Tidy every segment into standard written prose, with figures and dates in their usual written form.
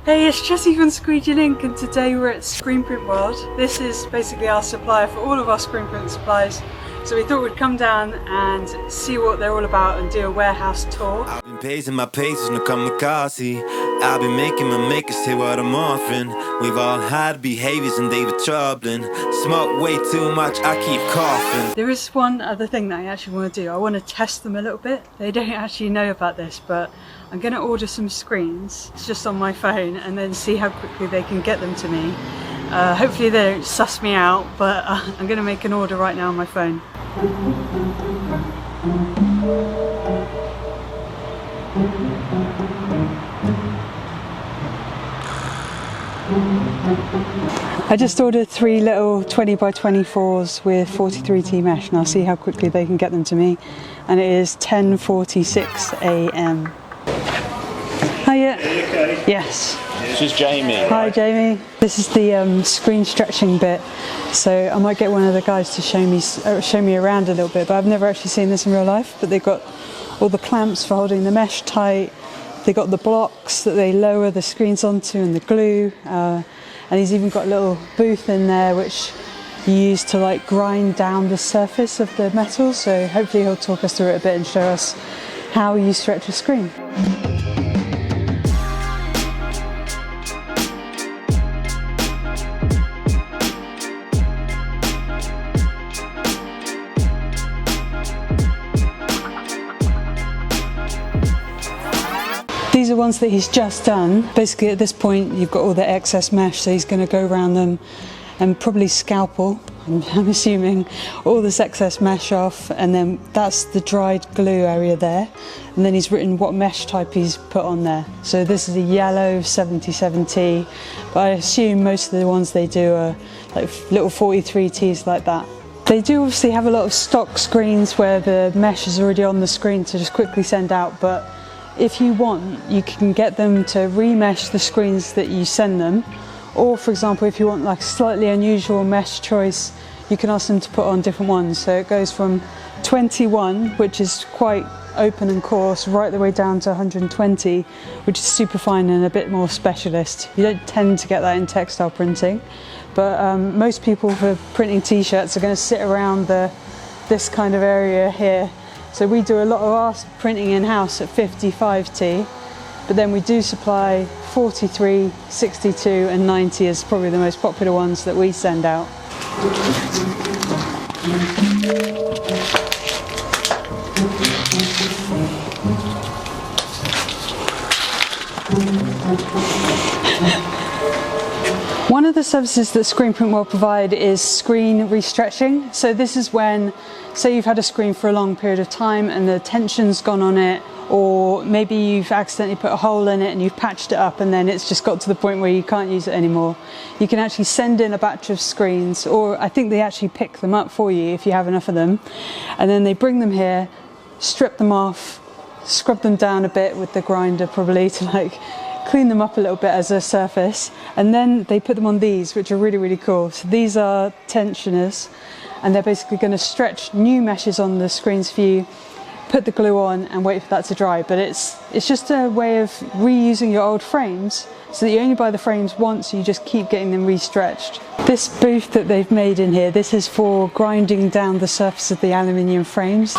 Hey, it's Jessie from Squeegee Link, and today we're at Screen Print World. This is basically our supplier for all of our screen print supplies. So we thought we'd come down and see what they're all about and do a warehouse tour. I've been pacing my paces, no kamikaze. I've been making my makers say what I'm offering. We've all had behaviors and they were troubling. Smoke way too much, I keep coughing. There is one other thing that I actually want to do. I want to test them a little bit. They don't actually know about this, but I'm going to order some screens just on my phone and then see how quickly they can get them to me. Hopefully they don't suss me out, but I'm going to make an order right now on my phone. I just ordered 3 little 20 by 24s with 43T mesh, and I'll see how quickly they can get them to me. And it is 10:46 a.m. Hiya. Are you okay? Yes. This is Jamie. Hi Jamie. This is the screen stretching bit. So I might get one of the guys to show me around a little bit, but I've never actually seen this in real life. But they've got all the clamps for holding the mesh tight. They've got the blocks that they lower the screens onto and the glue. And he's even got a little booth in there which you use to like grind down the surface of the metal. So hopefully he'll talk us through it a bit and show us how you stretch a screen. These are ones that he's just done. Basically at this point you've got all the excess mesh, so he's going to go around them and probably scalpel, I'm assuming, all this excess mesh off, and then that's the dried glue area there. And then he's written what mesh type he's put on there. So this is a yellow 77T, but I assume most of the ones they do are like little 43Ts like that. They do obviously have a lot of stock screens where the mesh is already on the screen to just quickly send out, but if you want, you can get them to remesh the screens that you send them, or for example if you want like a slightly unusual mesh choice, you can ask them to put on different ones. So it goes from 21, which is quite open and coarse, right the way down to 120, which is super fine and a bit more specialist. You don't tend to get that in textile printing, but most people for printing t-shirts are going to sit around this kind of area here. So we do a lot of our printing in-house at 55T, but then we do supply 43, 62 and 90 as probably the most popular ones that we send out. One of the services that Screen Print will provide is screen restretching. So this is when, say you've had a screen for a long period of time and the tension's gone on it, or maybe you've accidentally put a hole in it and you've patched it up and then it's just got to the point where you can't use it anymore. You can actually send in a batch of screens, or I think they actually pick them up for you if you have enough of them, and then they bring them here, strip them off, scrub them down a bit with the grinder probably to like clean them up a little bit as a surface, and then they put them on these, which are really, really cool. So these are tensioners, and they're basically going to stretch new meshes on the screens for you, put the glue on and wait for that to dry. But it's just a way of reusing your old frames so that you only buy the frames once, you just keep getting them restretched. This booth that they've made in here, this is for grinding down the surface of the aluminium frames.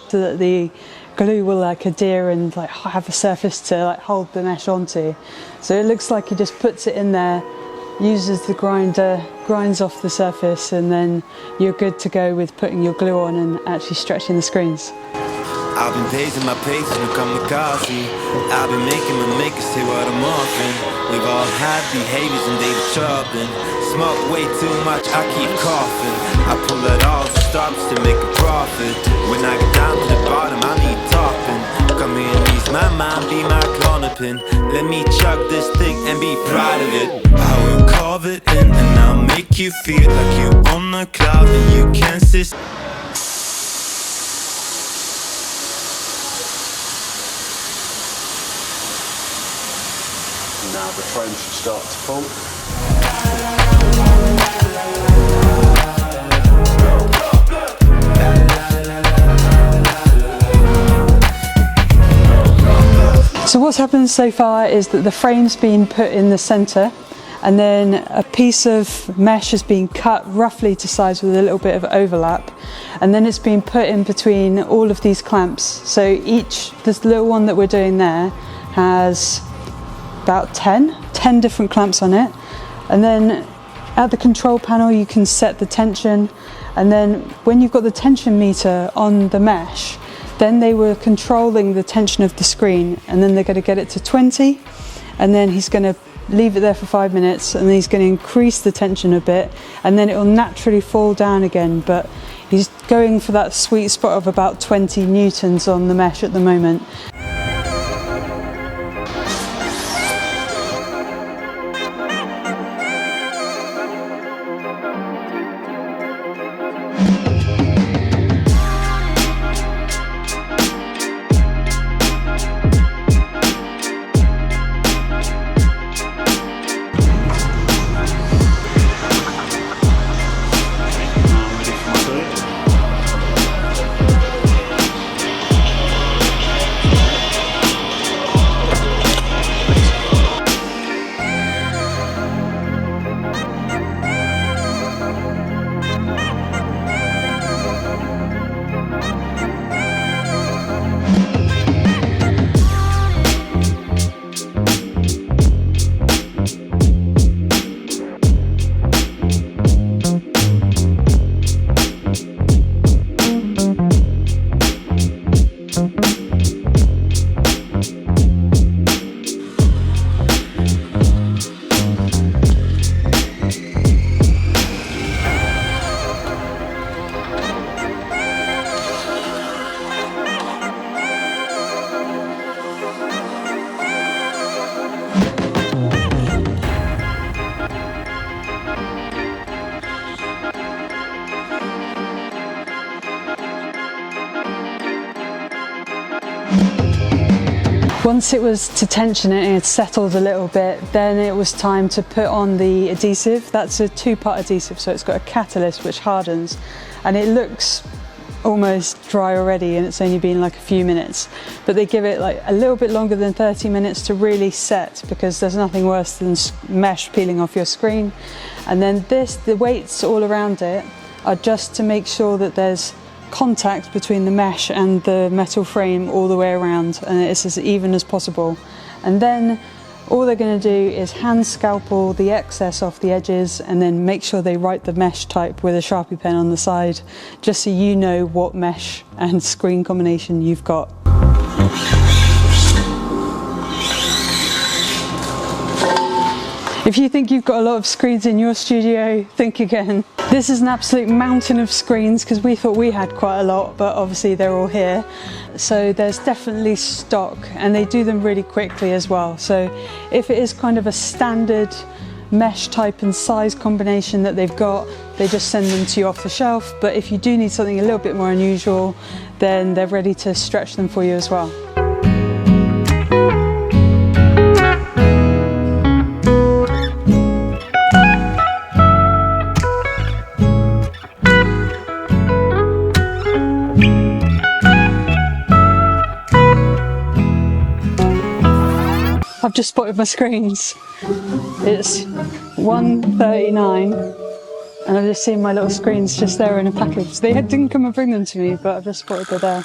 So that the glue will like adhere and like have a surface to like hold the mesh onto. So it looks like he just puts it in there, uses the grinder, grinds off the surface, and then you're good to go with putting your glue on and actually stretching the screens. I've been pacing my paces, no kamikaze. I've been making my makers say what I'm offering. We've all had behaviors and they were troubling. Smoke way too much, I keep coughing. I pull out all the stops to make a profit. When I get down to the bottom, I need topping. Come here and ease my mind, be my clonopin. Let me chug this thing and be proud of it. I will carve it in and I'll make you feel like you on the cloud and you can't sit. now the frame should start to pull. So what's happened so far is that the frame's been put in the centre, and then a piece of mesh has been cut roughly to size with a little bit of overlap, and then it's been put in between all of these clamps. So this little one that we're doing there has about 10 different clamps on it, and then at the control panel you can set the tension, and then when you've got the tension meter on the mesh, then they were controlling the tension of the screen, and then they're going to get it to 20, and then he's going to leave it there for 5 minutes, and then he's going to increase the tension a bit, and then it will naturally fall down again. But he's going for that sweet spot of about 20 newtons on the mesh at the moment. Once it was to tension it and it had settled a little bit, then it was time to put on the adhesive. That's a two-part adhesive, so it's got a catalyst which hardens, and it looks almost dry already, and it's only been like a few minutes, but they give it like a little bit longer than 30 minutes to really set, because there's nothing worse than mesh peeling off your screen. And then the weights all around it are just to make sure that there's contact between the mesh and the metal frame all the way around, and it's as even as possible. And then all they're going to do is hand scalpel the excess off the edges, and then make sure they write the mesh type with a Sharpie pen on the side, just so you know what mesh and screen combination you've got. If you think you've got a lot of screens in your studio, think again. This is an absolute mountain of screens, because we thought we had quite a lot, but obviously they're all here. So there's definitely stock, and they do them really quickly as well. So if it is kind of a standard mesh type and size combination that they've got, they just send them to you off the shelf. But if you do need something a little bit more unusual, then they're ready to stretch them for you as well. I've just spotted my screens. It's 1:39, and I've just seen my little screens just there in a package. They didn't come and bring them to me, but I've just spotted they're there.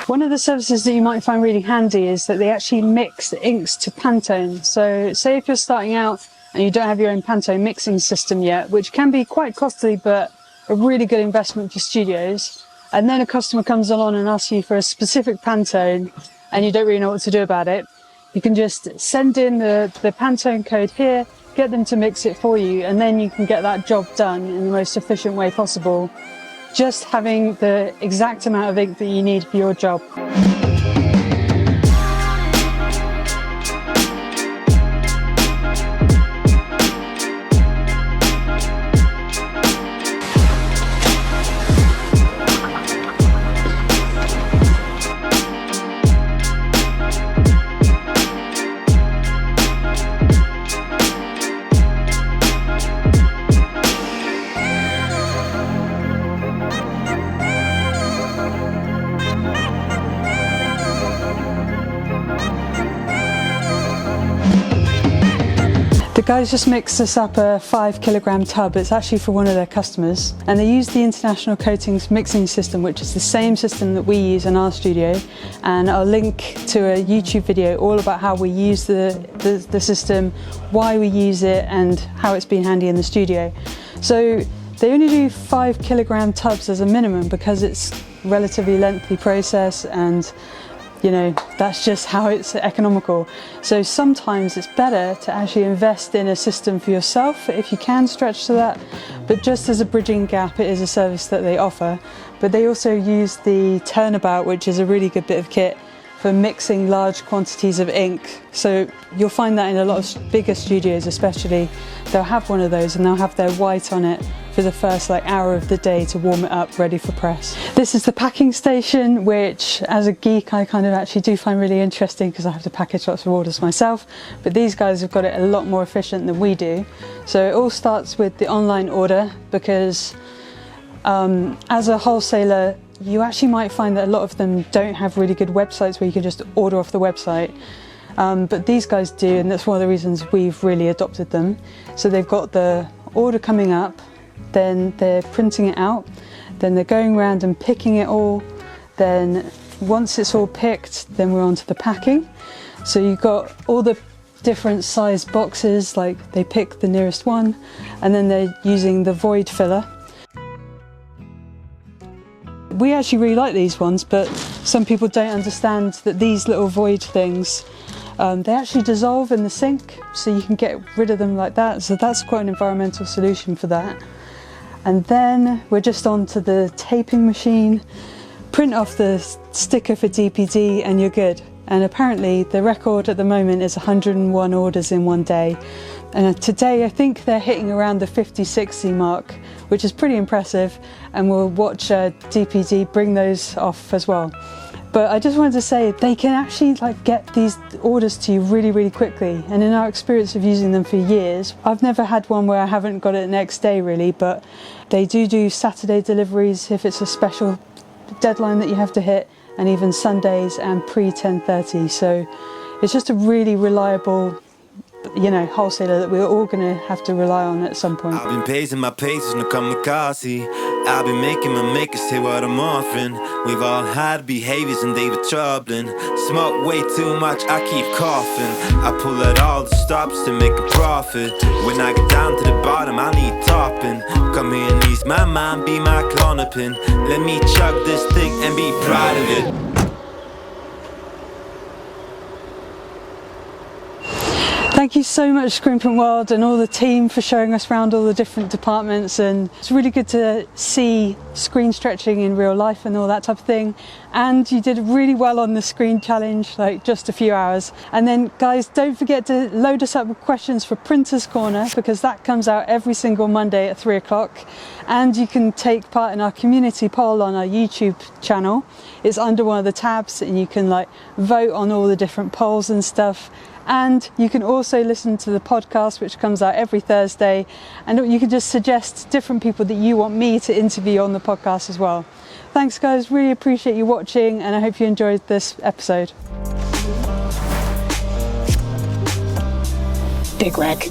One of the services that you might find really handy is that they actually mix inks to Pantone. So say if you're starting out and you don't have your own Pantone mixing system yet, which can be quite costly but a really good investment for studios, and then a customer comes along and asks you for a specific Pantone and you don't really know what to do about it, you can just send in the Pantone code here, get them to mix it for you, and then you can get that job done in the most efficient way possible, just having the exact amount of ink that you need for your job. guys just mixed us up a 5 kilogram tub. It's actually for one of their customers, and they use the International Coatings mixing system, which is the same system that we use in our studio. And I'll link to a YouTube video all about how we use the system, why we use it, and how it's been handy in the studio. So they only do 5 kilogram tubs as a minimum because it's a relatively lengthy process, and you know, that's just how it's economical. So sometimes it's better to actually invest in a system for yourself if you can stretch to that. But just as a bridging gap, it is a service that they offer. But they also use the turnabout, which is a really good bit of kit for mixing large quantities of ink. So you'll find that in a lot of bigger studios especially, they'll have one of those and they'll have their white on it for the first hour of the day to warm it up ready for press. This is the packing station, which as a geek I kind of actually do find really interesting because I have to package lots of orders myself, but these guys have got it a lot more efficient than we do. So it all starts with the online order, because as a wholesaler you actually might find that a lot of them don't have really good websites where you can just order off the website. But these guys do, and that's one of the reasons we've really adopted them. So they've got the order coming up, then they're printing it out, then they're going around and picking it all. Then once it's all picked, then we're on to the packing. So you've got all the different size boxes, like they pick the nearest one, and then they're using the void filler. We actually really like these ones, but some people don't understand that these little void things, they actually dissolve in the sink, so you can get rid of them like that. So that's quite an environmental solution for that. And then we're just on to the taping machine, print off the sticker for DPD and you're good. And apparently the record at the moment is 101 orders in one day. And today I think they're hitting around the 50-60 mark, which is pretty impressive, and we'll watch DPD bring those off as well. But I just wanted to say they can actually get these orders to you really, really quickly. And in our experience of using them for years, I've never had one where I haven't got it next day really, but they do Saturday deliveries if it's a special deadline that you have to hit, and even Sundays and pre-10:30. So it's just a really reliable, you know, wholesaler that we're all going to have to rely on at some point. I've been pacing my paces, no kamikaze. I've been making my makers say what I'm offering. We've all had behaviors and they were troubling. Smoke way too much, I keep coughing. I pull out all the stops to make a profit. When I get down to the bottom, I need topping. Come here and ease my mind, be my clonopin. Let me chug this thing and be proud of it. Thank you so much, Screen Print World, and all the team for showing us around all the different departments. And it's really good to see screen stretching in real life and all that type of thing. And you did really well on the screen challenge, just a few hours. And then guys, don't forget to load us up with questions for Printers Corner, because that comes out every single Monday at 3 o'clock. And you can take part in our community poll on our YouTube channel. It's under one of the tabs, and you can vote on all the different polls and stuff. And you can also listen to the podcast, which comes out every Thursday, and you can just suggest different people that you want me to interview on the podcast as well. Thanks guys, really appreciate you watching, and I hope you enjoyed this episode. Big rag.